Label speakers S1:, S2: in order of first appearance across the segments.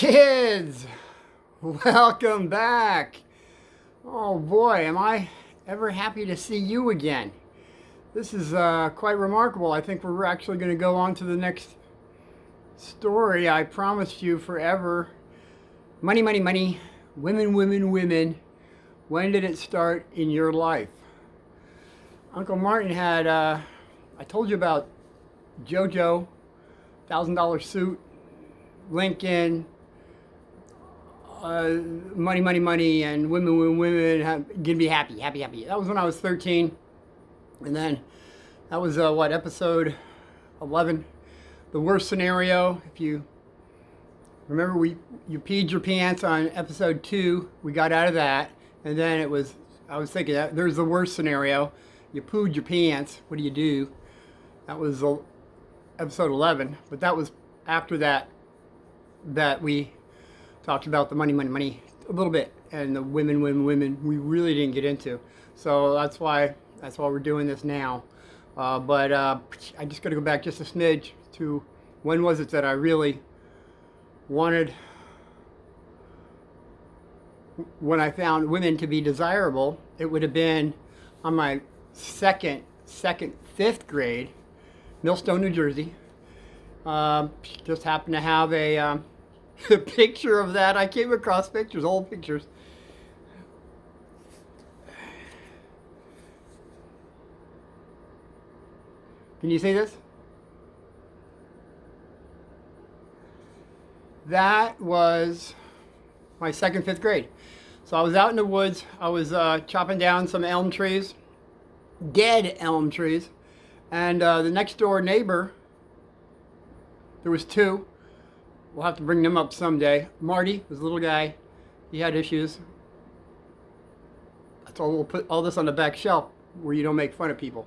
S1: Kids, welcome back. Oh boy, am I ever happy to see you again. This is quite remarkable. I think we're actually going to go on to the next story I promised you forever. Money, money, money. Women, women, women. When did it start in your life? Uncle Martin had, I told you about JoJo, $1,000 suit, Lincoln, money, money, money, and women, women, women, gonna be happy, happy, happy. That was when I was 13. And then that was, episode 11. The worst scenario, if you remember, you peed your pants on episode 2. We got out of that. And then I was thinking, that there's the worst scenario. You pooed your pants. What do you do? That was episode 11. But that was after that we talked about the money, money, money a little bit, and the women, women, women we really didn't get into. So that's why we're doing this now. But I just got to go back just a smidge to when was it that I really wanted, when I found women to be desirable. It would have been on my fifth grade, Millstone, New Jersey. Just happened to have a picture of that. I came across pictures, old pictures. Can you see this? That was my fifth grade. So I was out in the woods. I was chopping down some elm trees, dead elm trees, and the next door neighbor, there was two. We'll have to bring them up someday. Marty was a little guy. He had issues. That's all. We'll put all this on the back shelf where you don't make fun of people.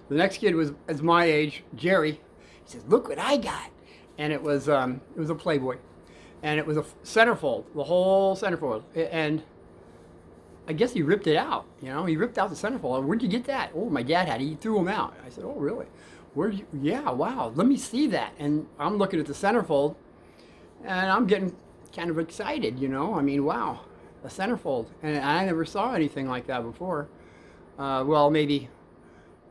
S1: The next kid was my age, Jerry. He says, "Look what I got," and it was a Playboy, and it was a centerfold, the whole centerfold, and I guess he ripped it out. You know, he ripped out the centerfold. Where'd you get that? Oh, my dad had it. He threw them out. I said, "Oh, really? Where'd you? Yeah, wow. Let me see that." And I'm looking at the centerfold. And I'm getting kind of excited, you know. I mean, wow, a centerfold. And I never saw anything like that before. Well, maybe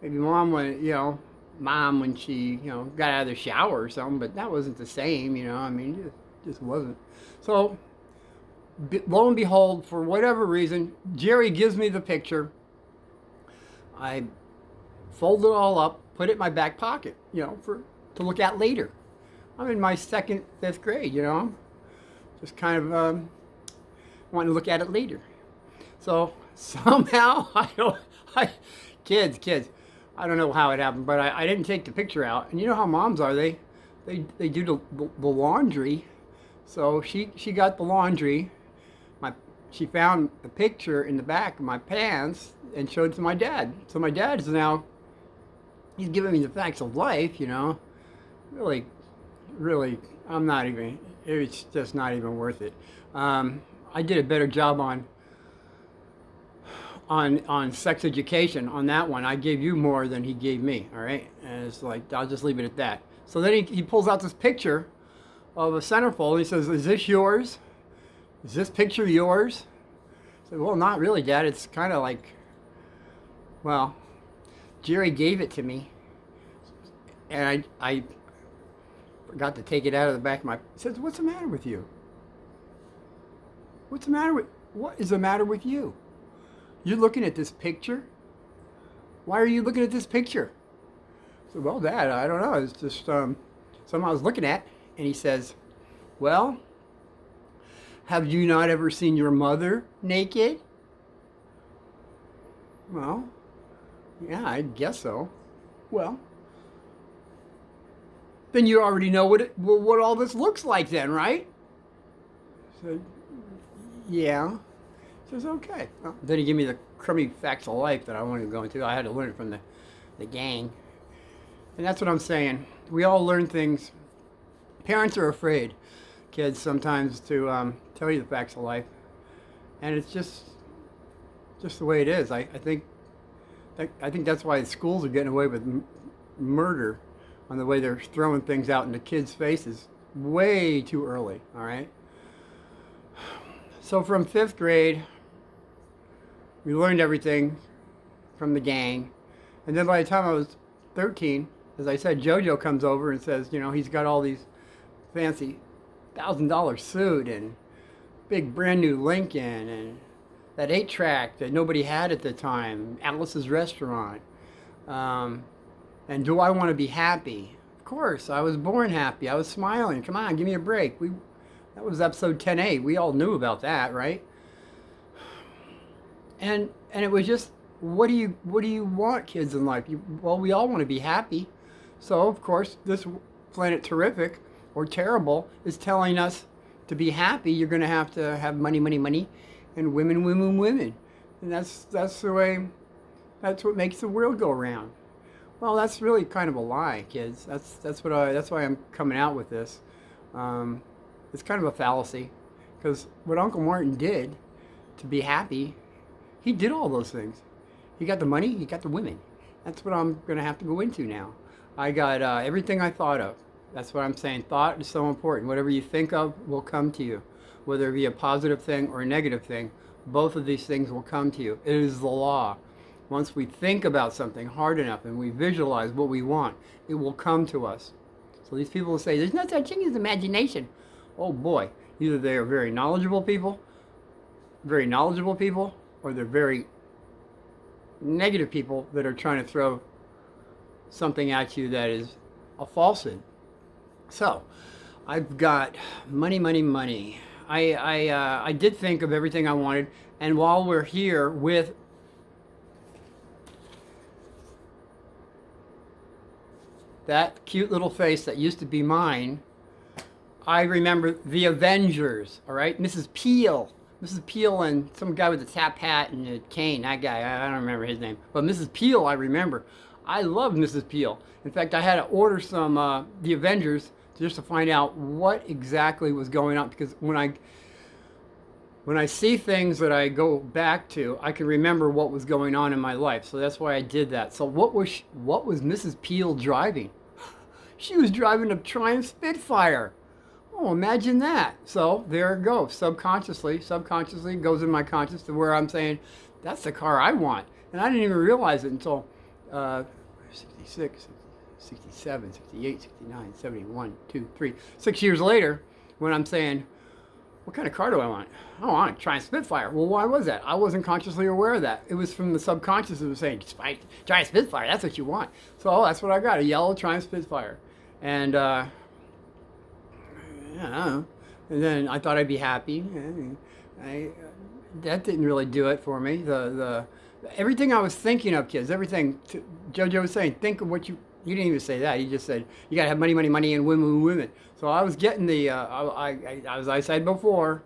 S1: mom when she, got out of the shower or something, but that wasn't the same, I mean, it just wasn't. So, lo and behold, for whatever reason, Jerry gives me the picture. I fold it all up, put it in my back pocket, to look at later. I'm in my fifth grade, just kind of wanting to look at it later. So somehow kids, I don't know how it happened, but I didn't take the picture out. And you know how moms are, they do the laundry. So she got the laundry. She found a picture in the back of my pants and showed it to my dad. So my dad is now, he's giving me the facts of life, really, it's just not even worth it. I did a better job on sex education on that one. I gave you more than he gave me, all right? And it's like, I'll just leave it at that. So then he pulls out this picture of a centerfold. He says, "Is this yours? Is this picture yours?" I said, "Well, not really, Dad. It's kind of like, well, Jerry gave it to me. And I forgot to take it out of the back of my..." He says, "What's the matter with you? What is the matter with you? You're looking at this picture? Why are you looking at this picture?" I said, "Well, Dad, I don't know. It's just something I was looking at." And he says, "Well, have you not ever seen your mother naked?" "Well, yeah, I guess so." "Well, then you already know what all this looks like then, right?" I said, "Yeah." He says, "Okay." Well, then he gave me the crummy facts of life that I wanted to go into. I had to learn it from the gang. And that's what I'm saying. We all learn things. Parents are afraid, kids, sometimes to tell you the facts of life. And it's just the way it is. I think that's why schools are getting away with murder on the way they're throwing things out into kids' faces way too early, all right? So from 5th grade, we learned everything from the gang. And then by the time I was 13, as I said, JoJo comes over and says, you know, he's got all these fancy $1,000 suit and big brand new Lincoln and that 8-track that nobody had at the time, Alice's Restaurant. And do I want to be happy? Of course, I was born happy. I was smiling. Come on, give me a break. That was episode 10A. We all knew about that, right? And it was just, what do you want, kids in life? Well, we all want to be happy. So of course, this Planet Terrific or Terrible is telling us to be happy. You're going to have money, money, money, and women, women, women, and that's the way. That's what makes the world go round. Well, that's really kind of a lie, kids. That's why I'm coming out with this. It's kind of a fallacy, because what Uncle Martin did to be happy, he did all those things. He got the money, he got the women. That's what I'm going to have to go into now. I got everything I thought of. That's what I'm saying. Thought is so important. Whatever you think of will come to you. Whether it be a positive thing or a negative thing, both of these things will come to you. It is the law. Once we think about something hard enough and we visualize what we want, it will come to us. So these people will say, there's no such thing as imagination. Oh boy, either they are very knowledgeable people, or they're very negative people that are trying to throw something at you that is a falsehood. So, I've got money, money, money. I did think of everything I wanted, and while we're here with that cute little face that used to be mine, I remember the Avengers, all right? Mrs. Peel and some guy with a top hat and a cane, that guy, I don't remember his name. But Mrs. Peel, I remember. I loved Mrs. Peel. In fact, I had to order some the Avengers just to find out what exactly was going on, because when I see things that I go back to, I can remember what was going on in my life. So that's why I did that. So what was Mrs. Peel driving? She was driving a Triumph Spitfire. Oh, imagine that. So there it goes. Subconsciously goes in my conscious to where I'm saying, that's the car I want. And I didn't even realize it until 66, 67, 68, 69, 71, 2, 3, 6 years later, when I'm saying, what kind of car do I want? I want a Triumph Spitfire. Well, why was that? I wasn't consciously aware of that. It was from the subconscious that was saying, Triumph Spitfire, that's what you want. So that's what I got, a yellow Triumph Spitfire. And yeah, I don't know. And then I thought I'd be happy. That didn't really do it for me. Everything I was thinking of, kids, everything JoJo was saying, think of what you didn't even say that. He just said, you got to have money, money, money, and women, women. So I was getting as I said before,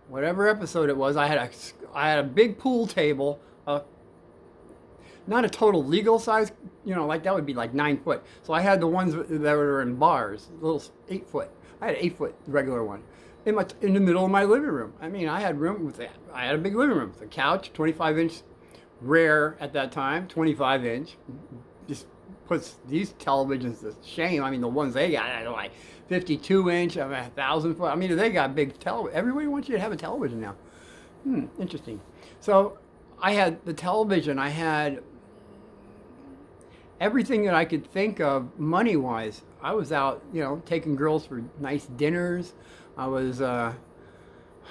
S1: whatever episode it was, I had a big pool table, not a total legal size, like that would be like 9 foot. So I had the ones that were in bars, little 8 foot. I had an 8 foot regular one in the middle of my living room. I mean, I had room with that. I had a big living room with a couch, 25-inch, rare at that time, 25-inch. Just puts these televisions to shame. I mean, the ones they got, like 52-inch, 1,000 foot. I mean, they got big television. Everybody wants you to have a television now. Interesting. So I had the television. I had everything that I could think of money-wise. I was out, taking girls for nice dinners. I was on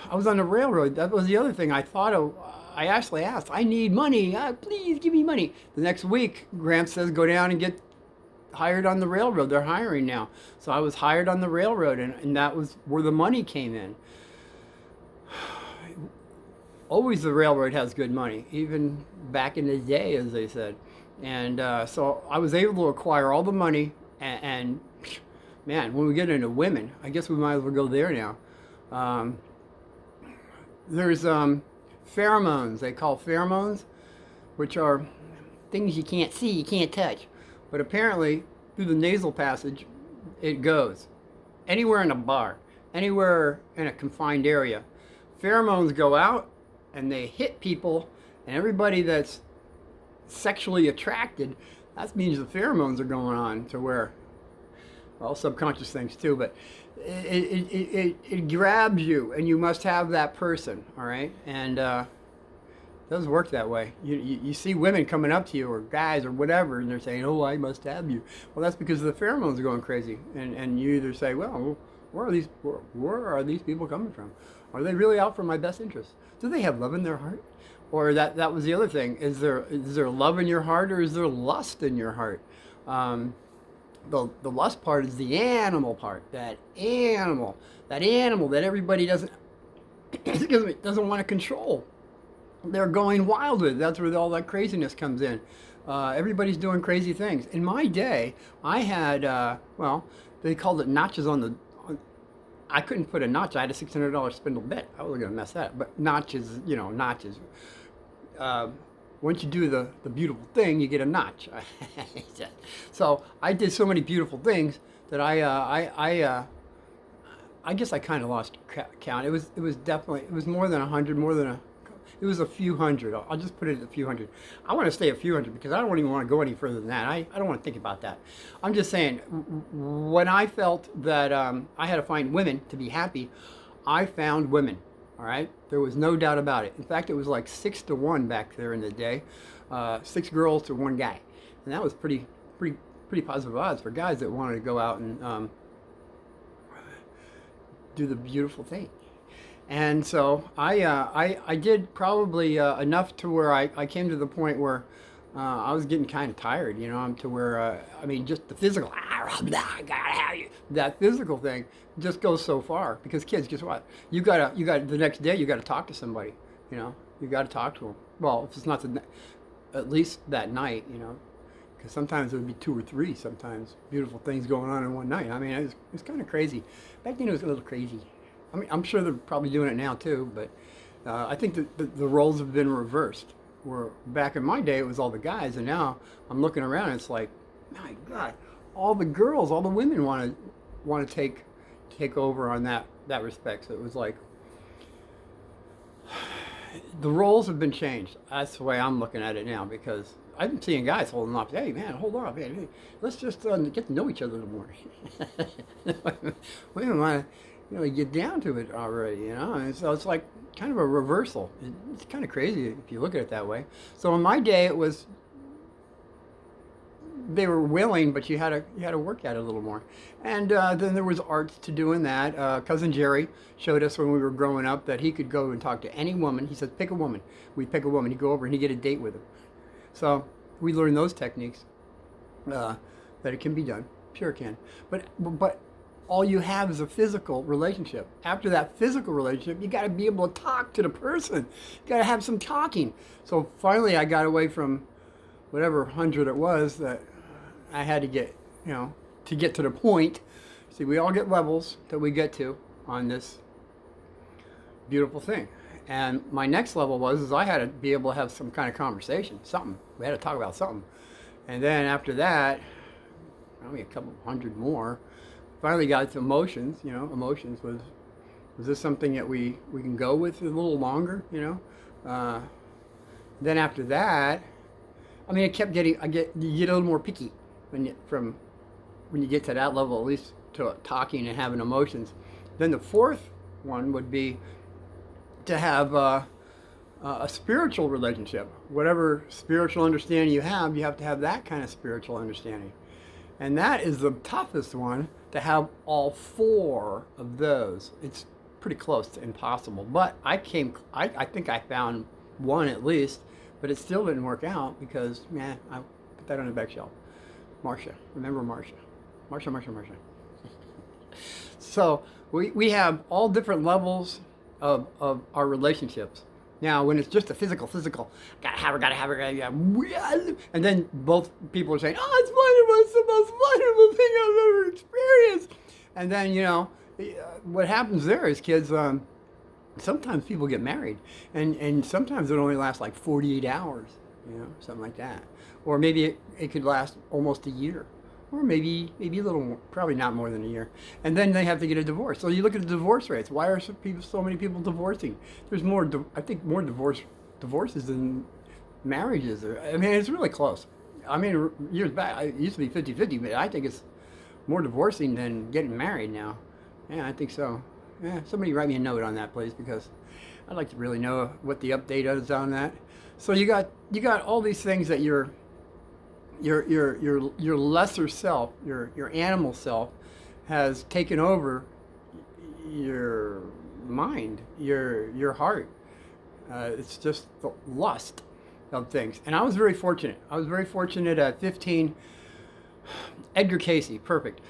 S1: the railroad. That was the other thing I thought of. I actually asked, I need money. Please give me money. The next week, Gramps says, go down and get hired on the railroad. They're hiring now. So I was hired on the railroad, and that was where the money came in. Always the railroad has good money, even back in the day, as they said. And so I was able to acquire all the money, and man, when we get into women, I guess we might as well go there now. There's pheromones, they call pheromones, which are things you can't see, you can't touch. But apparently, through the nasal passage, it goes. Anywhere in a bar, anywhere in a confined area. Pheromones go out, and they hit people, and everybody that's sexually attracted, that means the pheromones are going on to where, well, subconscious things too, but it grabs you, and you must have that person, all right? And it doesn't work that way. You see women coming up to you, or guys or whatever, and they're saying, "Oh, I must have you." Well, that's because the pheromones are going crazy, and you either say, "Well, where are these people coming from? Are they really out for my best interest? Do they have love in their heart?" Or that was the other thing. Is there love in your heart, or is there lust in your heart? Um, the lust part is the animal part. That animal that everybody doesn't excuse me, doesn't want to control. They're going wild with. That's where all that craziness comes in. Everybody's doing crazy things. In my day, I had well, they called it notches on the. I couldn't put a notch. I had a $600 spindle bit. I was gonna mess that up. But notches, notches. Uh, Once you do the beautiful thing, you get a notch. So I did so many beautiful things that I guess I kind of lost count. It was definitely, it was more than 100, it was a few hundred. I'll just put it at a few hundred. I want to stay a few hundred because I don't even want to go any further than that. I don't want to think about that. I'm just saying, when I felt that I had to find women to be happy, I found women. All right, there was no doubt about it. In fact, it was like 6 to 1 back there in the day, 6 girls to 1 guy, and that was pretty positive odds for guys that wanted to go out and do the beautiful thing. And so I did probably enough to where I came to the point where I was getting kind of tired, to where, I mean, just the physical, I gotta have you. That physical thing just goes so far because kids, guess what? The next day, you gotta talk to somebody, you gotta talk to them. Well, if it's not at least that night, because sometimes it would be 2 or 3, sometimes beautiful things going on in one night. I mean, it's kind of crazy. Back then, it was a little crazy. I mean, I'm sure they're probably doing it now too, but I think that the roles have been reversed. Where back in my day, it was all the guys, and now I'm looking around, and it's like, my God, all the girls, all the women want to take over on that respect. So it was like the roles have been changed. That's the way I'm looking at it now, because I'm seeing guys holding up. Hey, man, hold on, man. Hey, let's just get to know each other a little more. Women want to, get down to it already, And so it's like kind of a reversal. It's kind of crazy if you look at it that way. So in my day, it was they were willing, but you had to work at it a little more. And then there was arts to doing that. Cousin Jerry showed us when we were growing up that he could go and talk to any woman. He said, pick a woman. We'd pick a woman. He'd go over and he'd get a date with her. So we learned those techniques, that it can be done. Sure it can. But all you have is a physical relationship. After that physical relationship, you got to be able to talk to the person. You got to have some talking. So finally, I got away from whatever 100 it was that I had to get, to get to the point. See, we all get levels that we get to on this beautiful thing. And my next level is I had to be able to have some kind of conversation, something. We had to talk about something. And then after that, probably a couple hundred more, finally got to emotions. Emotions was this something that we can go with a little longer, Then after that, I mean, it kept getting, you get a little more picky when you get to that level, at least to talking and having emotions. Then the fourth one would be to have a spiritual relationship. Whatever spiritual understanding you have to have that kind of spiritual understanding. And that is the toughest one, to have all 4 of those. It's pretty close to impossible. But I think I found one at least, but it still didn't work out because, I put that on the back shelf. Marcia. Remember Marcia. Marcia. So we have all different levels of our relationships. Now, when it's just a physical, gotta have her, yeah. And then both people are saying, "Oh, it's wonderful! It's the most wonderful thing I've ever experienced." And then what happens there is kids. Sometimes people get married, and sometimes it only lasts like 48 hours, something like that. Or maybe it could last almost a year, or maybe a little more, probably not more than a year. And then they have to get a divorce. So you look at the divorce rates. Why are so many people divorcing? There's more, I think, more divorces than marriages. I mean, it's really close. I mean, years back, it used to be 50-50, but I think it's more divorcing than getting married now. Yeah, I think so. Yeah, somebody write me a note on that, please, because I'd like to really know what the update is on that. So you got all these things that your lesser self, your animal self, has taken over your mind, your heart. It's just the lust of things. And I was very fortunate. I was very fortunate at 15. Edgar Casey, perfect.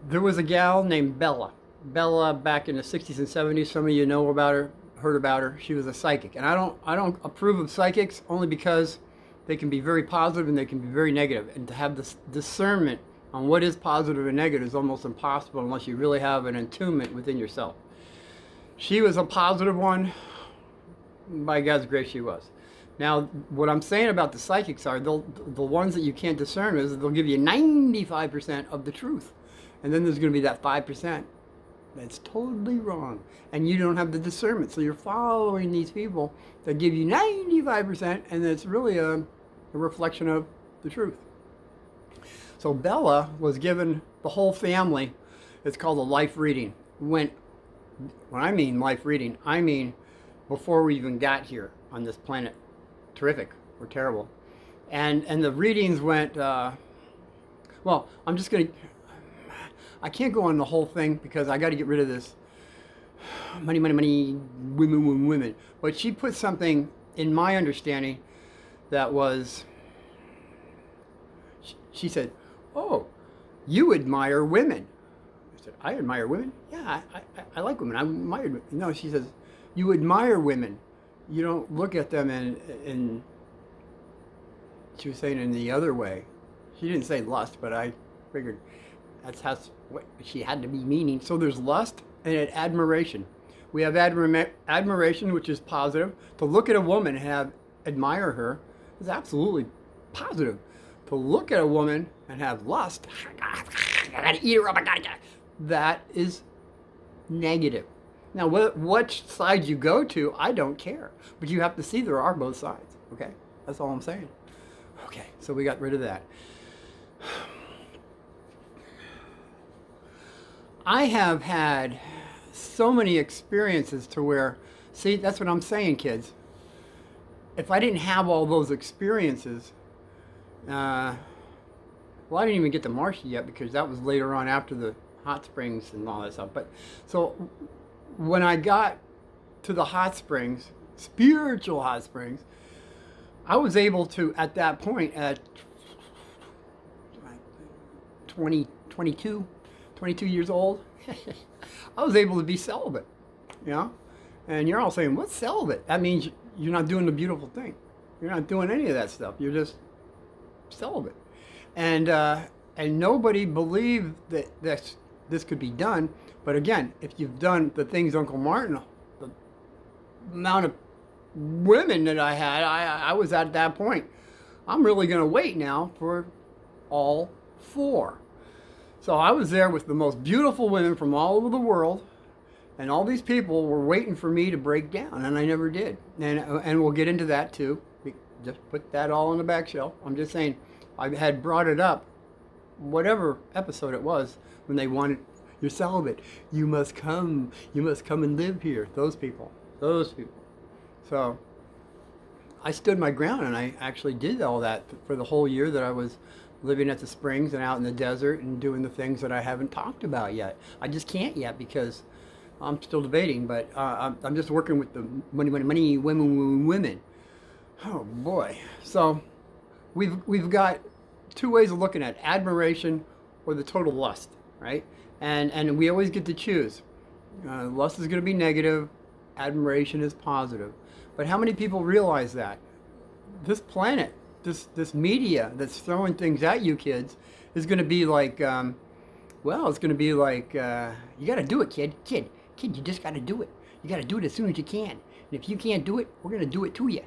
S1: There was a gal named Bella. Bella, back in the 60s and 70s, some of you know about her, heard about her. She was a psychic. And I don't approve of psychics only because they can be very positive and they can be very negative. And to have this discernment on what is positive and negative is almost impossible unless you really have an attunement within yourself. She was a positive one. By God's grace, she was. Now, what I'm saying about the psychics are the ones that you can't discern is they'll give you 95% of the truth. And then there's going to be that 5% that's totally wrong. And you don't have the discernment. So you're following these people that give you 95%, and it's really a reflection of the truth. So Bella was given the whole family, it's called a life reading. When I mean life reading, I mean before we even got here on this planet. Terrific or terrible. And the readings went, well, I'm just going to, I can't go on the whole thing because I got to get rid of this money, women. But she put something in my understanding that was, she said, oh, you admire women. I said, I admire women? Yeah, I like women. I admire women. No, she says, you admire women. You don't look at them in she was saying in the other way. She didn't say lust, but I figured that's what she had to be meaning. So there's lust and admiration. We have admiration, which is positive. To look at a woman and admire her is absolutely positive. To look at a woman and have lust, I gotta eat her up, that is negative. Now, which side you go to, I don't care. But you have to see there are both sides, okay? That's all I'm saying. Okay, so we got rid of that. I have had so many experiences to where, see, that's what I'm saying, kids. If I didn't have all those experiences, well, I didn't even get to Marcia yet because that was later on after the hot springs and all that stuff. But so when I got to the hot springs, spiritual hot springs, I was able to, at that point, at 22 years old, I was able to be celibate, you know? And you're all saying, what's celibate? That means you're not doing the beautiful thing. You're not doing any of that stuff. You're just celibate. And nobody believed that this could be done. But again, if you've done the things Uncle Martin, the amount of women that I had, I was at that point. I'm really going to wait now for all 4. So I was there with the most beautiful women from all over the world, and all these people were waiting for me to break down, and I never did. And we'll get into that too. Just put that all on the back shelf. I'm just saying, I had brought it up, whatever episode it was, when they wanted, you're celibate, you must come and live here. Those people. So I stood my ground, and I actually did all that for the whole year that I was living at the springs and out in the desert and doing the things that I haven't talked about yet. I just can't yet because I'm still debating, but I'm just working with the money, women. Oh boy. So we've got 2 ways of looking at it, admiration or the total lust, right? And we always get to choose. Lust is going to be negative, admiration is positive. But how many people realize that? This planet, this media that's throwing things at you kids is going to be like, it's going to be like, you got to do it, kid, you just got to do it. You got to do it as soon as you can. And if you can't do it, we're going to do it to you.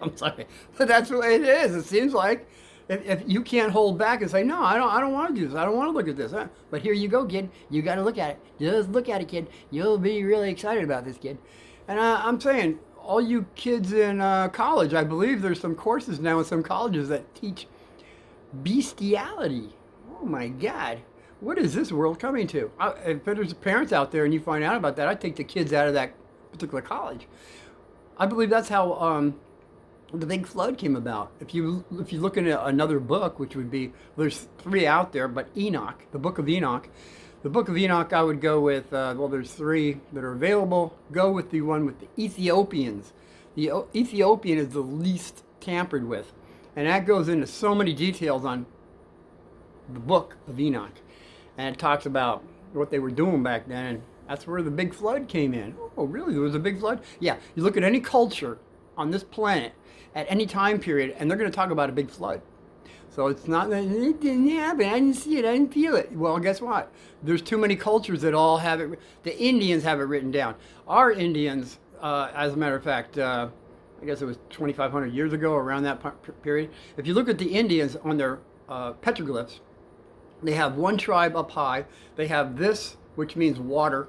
S1: I'm sorry, but that's the way it is. It seems like if you can't hold back and say, no, I don't want to do this. I don't want to look at this. Huh? But here you go, kid. You got to look at it. Just look at it, kid. You'll be really excited about this, kid. And I'm saying, all you kids in college, I believe there's some courses now in some colleges that teach bestiality. Oh my God. what is this world coming to? If there's parents out there and you find out about that, I'd take the kids out of that particular college. I believe that's how the big flood came about. If you look into another book, which would be, there's three out there, but Enoch, the Book of Enoch. The Book of Enoch, I would go with, well, there's three that are available. Go with the one with the Ethiopians. The Ethiopian is the least tampered with. And that goes into so many details on the Book of Enoch. And it talks about what they were doing back then. And that's where the big flood came in. Oh, really? There was a big flood? Yeah. You look at any culture on this planet at any time period, and they're going to talk about a big flood. So it's not that it didn't happen. I didn't see it. I didn't feel it. Well, guess what? There's too many cultures that all have it. The Indians have it written down. Our Indians, as a matter of fact, I guess it was 2,500 years ago, around that period. If you look at the Indians on their petroglyphs, they have one tribe up high. They have this, which means water,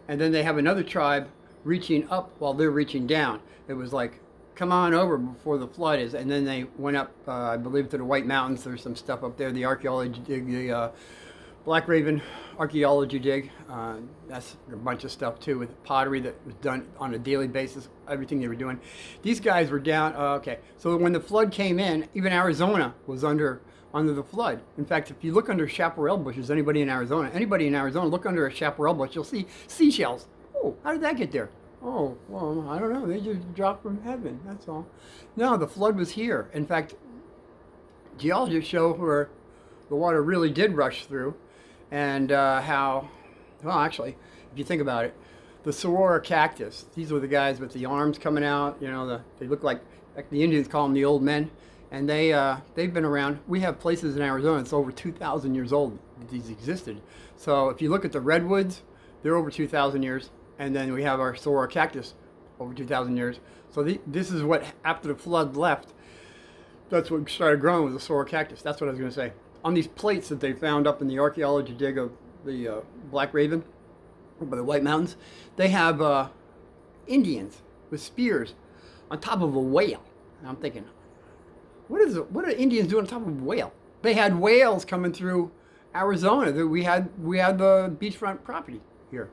S1: and then they have another tribe reaching up while they're reaching down. It was like, come on over before the flood is, and then they went up, I believe, to the White Mountains. There's some stuff up there, the archaeology dig, the Black Raven archaeology dig. That's a bunch of stuff too, with pottery that was done on a daily basis, everything they were doing. These guys were down, okay, so when the flood came in, even Arizona was under the flood. In fact, if you look under chaparral bushes, anybody in Arizona, look under a chaparral bush, you'll see seashells. Oh, how did that get there? Oh, well, I don't know. They just dropped from heaven. That's all. No, the flood was here. In fact, geologists show where the water really did rush through, and how, well, actually, if you think about it, the Saguaro cactus, these were the guys with the arms coming out, you know, they look like the Indians call them the old men, and they've been around. We have places in Arizona that's over 2,000 years old that these existed. So if you look at the redwoods, they're over 2,000 years. And then we have our Saguaro cactus, over 2,000 years. So this is what, after the flood left, that's what started growing, was the Saguaro cactus. That's what I was going to say. On these plates that they found up in the archaeology dig of the Black Raven, by the White Mountains, they have Indians with spears on top of a whale. And I'm thinking, what are Indians doing on top of a whale? They had whales coming through Arizona. We had the beachfront property here.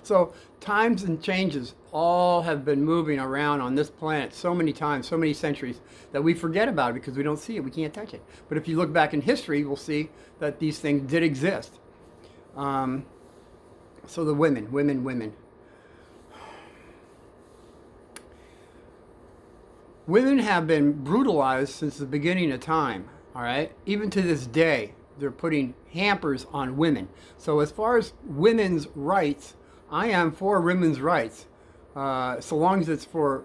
S1: So times and changes all have been moving around on this planet so many times, so many centuries, that we forget about it because we don't see it, we can't touch it. But if you look back in history, we'll see that these things did exist. So the women. Women have been brutalized since the beginning of time, all right? Even to this day, they're putting hampers on women. So as far as women's rights, I am for women's rights, so long as it's for,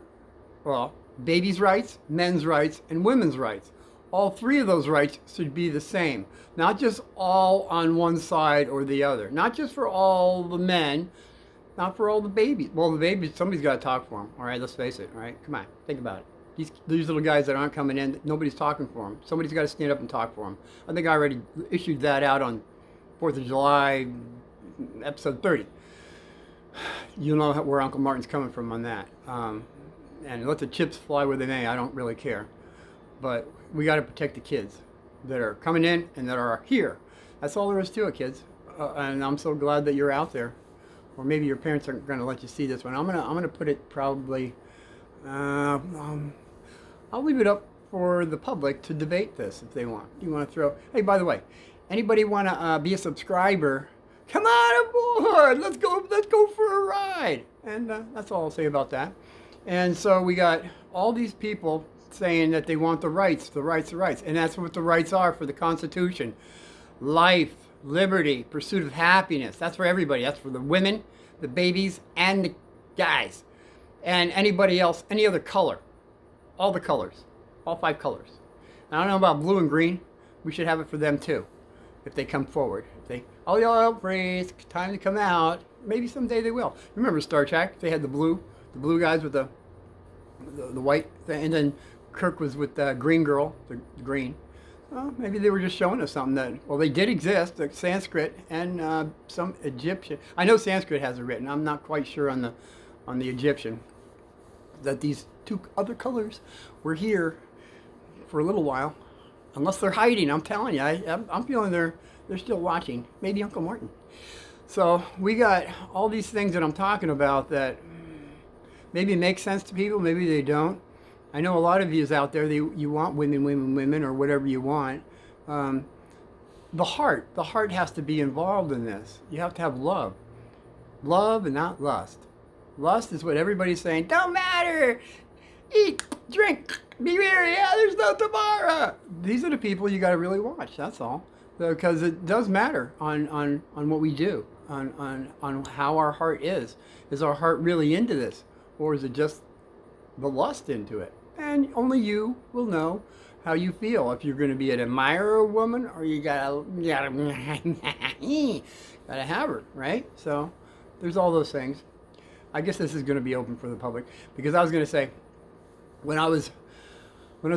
S1: well, babies' rights, men's rights, and women's rights. All three of those rights should be the same, not just all on one side or the other. Not just for all the men, not for all the babies. Well, the babies, somebody's got to talk for them. All right, let's face it. All right, come on, think about it. These little guys that aren't coming in, nobody's talking for them. Somebody's got to stand up and talk for them. I think I already issued that out on 4th of July, episode 30. You'll know where Uncle Martin's coming from on that. And let the chips fly where they may. I don't really care. But we got to protect the kids that are coming in and that are here. That's all there is to it, kids. And I'm so glad that you're out there. Or maybe your parents aren't going to let you see this one. I'm gonna put it probably. I'll leave it up for the public to debate this if they want. You want to throw? Hey, by the way, anybody want to be a subscriber? Come on aboard! Let's go for a ride. And that's all I'll say about that. And so we got all these people saying that they want the rights, and that's what the rights are for the Constitution: life, liberty, pursuit of happiness. That's for everybody. That's for the women, the babies, and the guys, and anybody else, any other color. All the colors, all 5 colors. And I don't know about blue and green. We should have it for them too, if they come forward. If they, all y'all free, it's time to come out. Maybe someday they will. Remember Star Trek? They had the blue guys with the white thing, and then Kirk was with the green girl, the green. Well, maybe they were just showing us something that, well, they did exist, like Sanskrit and some Egyptian. I know Sanskrit has it written. I'm not quite sure on the Egyptian, that these 2 other colors were here for a little while. unless they're hiding. I'm telling you, I'm feeling they're still watching. Maybe Uncle Martin. So we got all these things that I'm talking about that maybe make sense to people, maybe they don't. I know a lot of you out there, you want women, or whatever you want. The heart has to be involved in this. You have to have love. Love and not lust. Lust is what everybody's saying, don't matter. Eat, drink, be merry. Yeah, there's no tomorrow. These are the people you got to really watch. That's all, because it does matter on what we do, on how our heart is. Is our heart really into this, or is it just the lust into it? And only you will know how you feel, if you're going to be an admirer of a woman, or you gotta have her, right? So there's all those things. I guess this is going to be open for the public, because I was going to say, when I was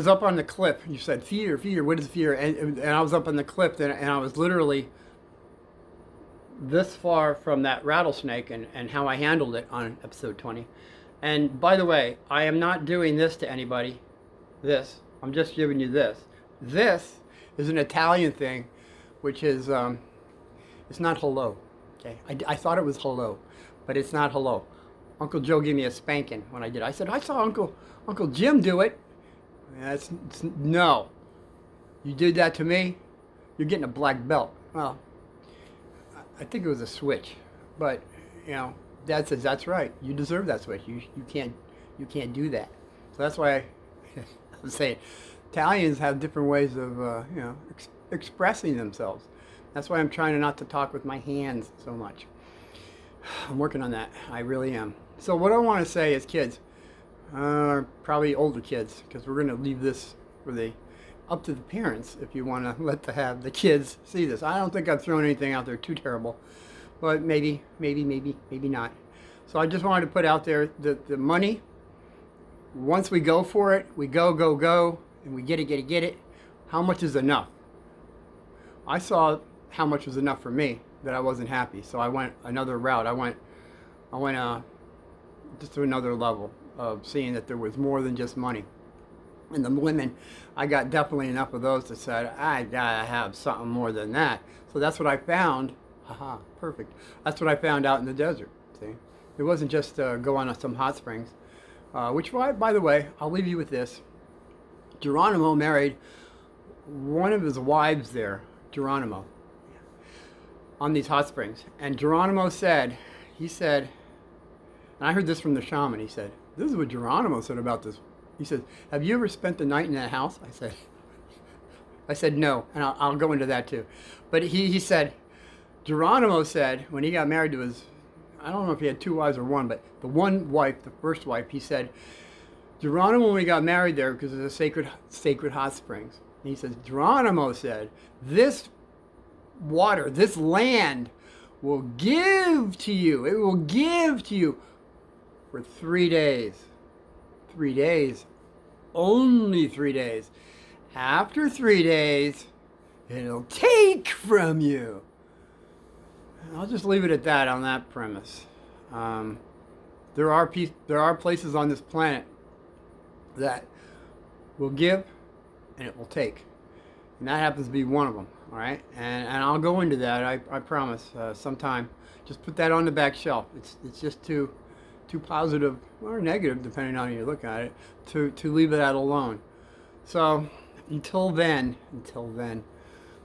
S1: up on the cliff, you said fear, what is fear? And I was up on the cliff, and I was literally this far from that rattlesnake, and how I handled it on episode 20. And by the way, I am not doing this to anybody. I'm just giving you this. This is an Italian thing, which is, it's not hello. Okay, I thought it was hello, but it's not hello. Uncle Joe gave me a spanking when I did. I said, I saw Uncle Jim do it. No. You did that to me, you're getting a black belt. Well, I think it was a switch, but Dad says that's right. You deserve that switch. You can't do that. So that's why I'm saying Italians have different ways of expressing themselves. That's why I'm trying not to talk with my hands so much. I'm working on that. I really am. So what I want to say is, kids, probably older kids, because we're going to leave this up to the parents if you want to have the kids see this. I don't think I've thrown anything out there too terrible, but maybe not. So I just wanted to put out there that the money, once we go for it, we go, and we get it. How much is enough? I saw how much was enough for me, that I wasn't happy. So I went another route. I went just to another level of seeing that there was more than just money. And the women, I got definitely enough of those that said, I gotta have something more than that. So that's what I found. Haha, perfect. That's what I found out in the desert. See, it wasn't just go on some hot springs. Which, by the way, I'll leave you with this. Geronimo married one of his wives there, Geronimo, on these hot springs. And Geronimo said, and I heard this from the shaman, he said, this is what Geronimo said about this. He said, have you ever spent the night in that house? I said no, and I'll go into that too. But he said, Geronimo said, when he got married to his, I don't know if he had two wives or one, but the one wife, the first wife, he said, Geronimo, when he got married there, because it's a sacred hot springs, and he says, Geronimo said, this water, this land will give to you. It will give to you for 3 days. 3 days. Only 3 days. After 3 days, it'll take from you. I'll just leave it at that on that premise. There are places on this planet that will give and it will take. And that happens to be one of them. All right, and I'll go into that. I promise. Sometime, just put that on the back shelf. It's just too positive or negative, depending on how you look at it, to leave that alone. So until then,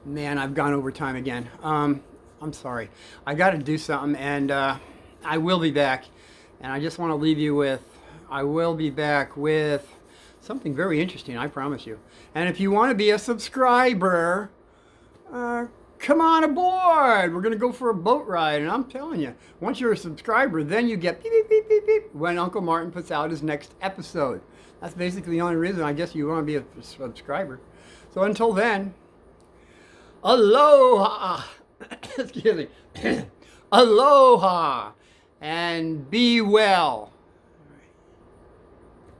S1: man, I've gone over time again. I'm sorry. I got to do something, and I will be back. And I just want to leave you with, I will be back with something very interesting. I promise you. And if you want to be a subscriber, come on aboard. We're going to go for a boat ride. And I'm telling you, once you're a subscriber, then you get beep, beep, beep, beep, beep when Uncle Martin puts out his next episode. That's basically the only reason I guess you want to be a subscriber. So until then, aloha. Excuse me. Aloha. And be well.